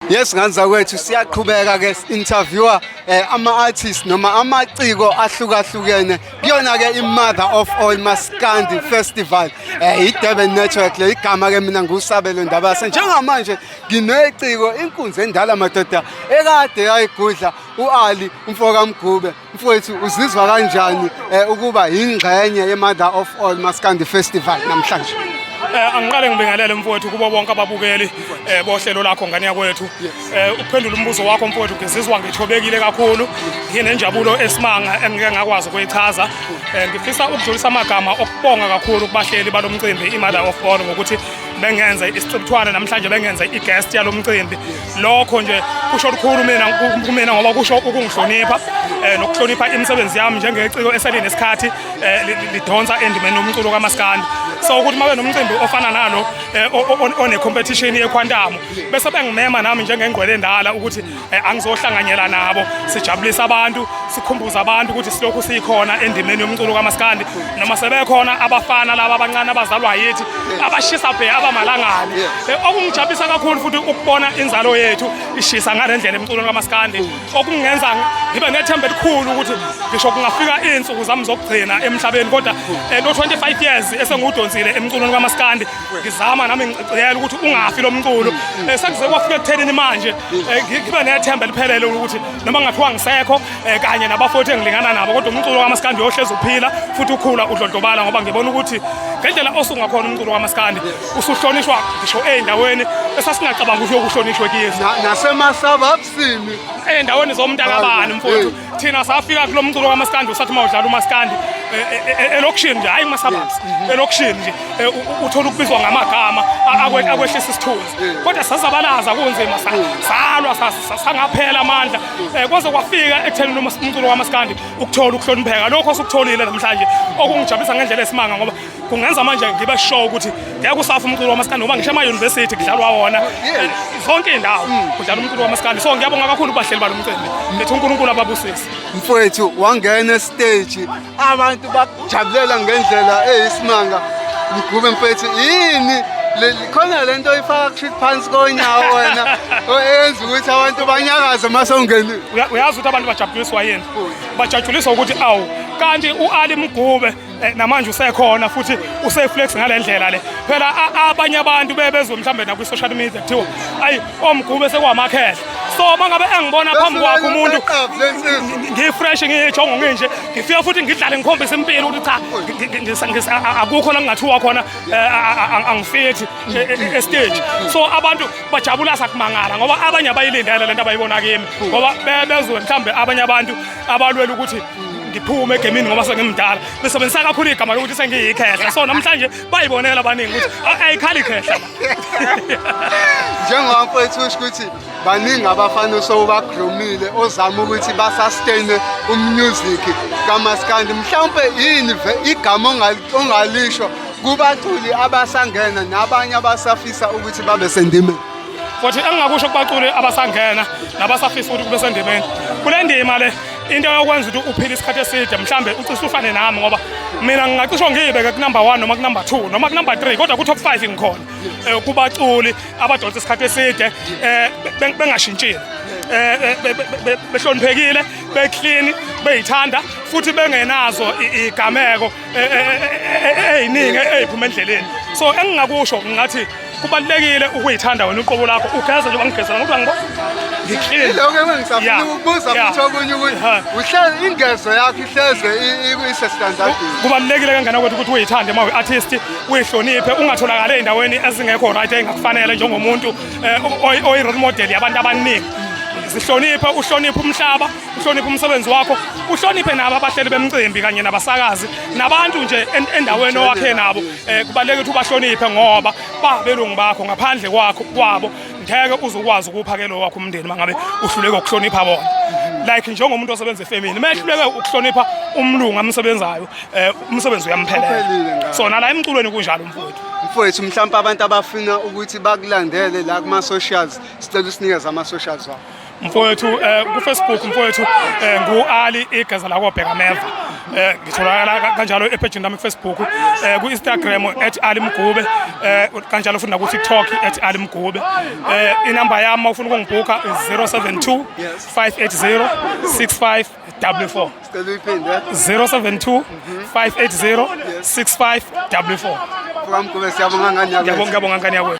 Yes nganza kwethu siyaqhubeka ke interviewer ama-artists noma amaciko ahlukahlukene kuyona ke i-Mother of All Maskandi Festival i-Durban Network le igama ke mina ngusabelo Ndabase njengamanje ngineciko inkunzi endala madoda ekade yayigudla uAli umfoka Mgube mfowethu uzizwa kanjani ukuba ingxenye ye-Mother of All Maskandi Festival namhlanje? Angiqale ngibingelele mfowethu kubo bonke ababukeli bohlelo lakho ngane yakwethu. Ukuphendula umbuzo wakho mfowethu ngizizwa ngithobekile kakhulu nginenjabulo esimanga engike ngakwazi ukuyichaza. Ngifisa ukudlulisa amagama okubonga kakhulu kubahleli balomcimbi iMother of All ngokuthi bengenze isicibithwana namhlanje bengenze i-guest yalomcimbi. Lokho nje kusho ukukhulu mina ngoba kusho ukungihlonipha nokuhlonipha imisebenzi yami njengeciko eselinesikhathi lidonsa endimeni nomculo kaMaskandi. So ukuthi mabe nomcimbi ofana nalo one competition yequantum bese bengimema nami njengengqwele endala ukuthi angizohlanganyela nabo sijabulisa abantu sikhumbuza abantu ukuthi silokhu sikhona endimeni yomculo kaMaskandi noma sebekhona abafana laba abancane abazalwa yithi abashisa bhe abamalangane okungijabulisa kakhulu futhi ukubona inzalo yethu ishisa ngalendlela emculo kaMaskandi okungenza ngibe nethemba elikhulu ukuthi ngisho kungafika izinsuku zami zokugcina emhlabeni kodwa lo 25 years esengudonsile emculweni kaMaskandi ngizama nami ngicela ukuthi ungafi lo mculo sekuze kwafika ekuthenini manje ngibe nethemba liphelele ukuthi noma ngathiwa ngisekho kanye nabafowethu engilingana nabo kodwa umculo kaMaskandi uyohleza uphila futhi ukhula udlondlobala ngoba ngibona ukuthi ngendlela osungakhona umculo kaMaskandi usuhlonishwa ngisho eindaweni esasingacabanga ukuthi uyokuhlonishwe kizo nasemasababsini endaweni zomntakabani mfowethu thina safika kulo mculo kaMaskandi usathi mawudlala uMaskandi elokishini nje hayi kumasababs elokishini nje uthola ukubizwa ngamagama akwehlisa isithunzi kodwa sasabalaza kunzima salwa sangaphela amandla kwaze kwafika ekuthenini umculo kaMaskandi ukuthola ukuhlonipheka lokho osukutholile namhlanje okungijabulisa ngendlela esimanga ngoba kungenza manje ngibe sure ukuthi ngeke usafa umculo kaMaskandi ngoba ngisho ema-university kudlalwa wona zonke indawo kudlala umculo kaMaskandi so ngiyabonga kakhulu kubahleli balomcimbi ngithi uNkulunkulu ababusise. Mfowethu wangena estage abantu bakujabulela ngendlela eyisimanga Mgube mfethu yini khona lento oyifaka kushithi phansi konyawo wena oyenza ukuthi abantu banyakaze mase ungeni uyazi ukuthi abantu bajabuliswa yini bajabuliswa ukuthi awu kanti uAli Mgube namanje usekhona futhi useflex ngalendlela le phela abanye abantu bebezwe mhlambe na ku social media kuthiwa ayi oMgube sekwamakhehla so mangabe engibona phambi kwakho umuntu ngifresh ngiyijongo nginje ngifika futhi ngidlale ngikhombisa impilo ukuthi cha akukho la ngingathiwa khona angifithi estage so abantu bajabula sakumangala ngoba abanye abayilindele lento abayibona kimi ngoba bebezwe mhlambe abanye abantu abalwela ukuthi ngiphume egemini ngoba sengimdala besebenzisa kakhulu igama lokuthi sengiyikhehla so namhlanje bayibonela abaningi ukuthi ayikhali khehla njengoba mfethu usho ukuthi baningi abafana osowubagrumile ozama ukuthi basustain umusic kaMaskandi mhlawumbe yini igama ongalisho kubaculi abasangena nabanye abasafisa ukuthi babe sendimeni futhi engingakusho kubaculi abasangena nabasafisa ukuthi kube sendimeni kule ndima le into yokwenza ukuthi uphile isikhathi eside mhlambe ucishe ufane nami ngoba mina ngingacisho ngiyibeke ku number 1 noma ku number 2 noma ku number 3 kodwa ku top 5 ngikhona kubaculi abadonsa isikhathi eside bengashintshile behloniphekile beclean beyithanda futhi bengenazo igameko eziningi eziphuma endleleni so engingakusho ngingathi kubalekile ukuyithanda wena uqobo lakho ugeza nje wangigezela ngoba ngibona ngiclean lokho engisafuna ukubuza futhi okunye ukuthi uhlezi ingezo yakho ihleze ise-standard kubalekile kangana ukuthi uyithande uma uyi-artist uyihloniphe ungatholakala ey'ndaweni ezingekho right engakufanele njengomuntu oyi-role model yabantu abaningi sihloniphe uhloniphe umhlaba uhloniphe umsebenzi wakho uhloniphe nabo abahleli bemcimbi kanye nabasakazi nabantu nje endaweni owakhe nabo kubaleka ukuthi ubahloniphe ngoba babelungu bakho ngaphandle kwabo ngeke uzokwazi ukuphakela wakho umndeni mangabe uhluleke ukuhlonipha bona like njengomuntu osebenza efamily mehluleke ukuhlonipha umlungu amsebenzayo umsebenzi uyamphelela so nala emculweni kunjalo mfowethu mhlawumbe abantu abafuna ukuthi bakulandele la kuma socials sicela usinikeze ama socials wakho mfowethu ku Facebook mfowethu nguAli igeza la koBhekameva ngitholakala kanjalo epage nami ku-Facebook, ku-Instagram @alimgube, kanjalo futhi naku-TikTok @alimgube. Inamba yami uma ufuna ukungibhuka 072 580 6544. 072 580 6544. Ngiyabonga ngani yakwethu. Ngiyabonga ngani yakwethu.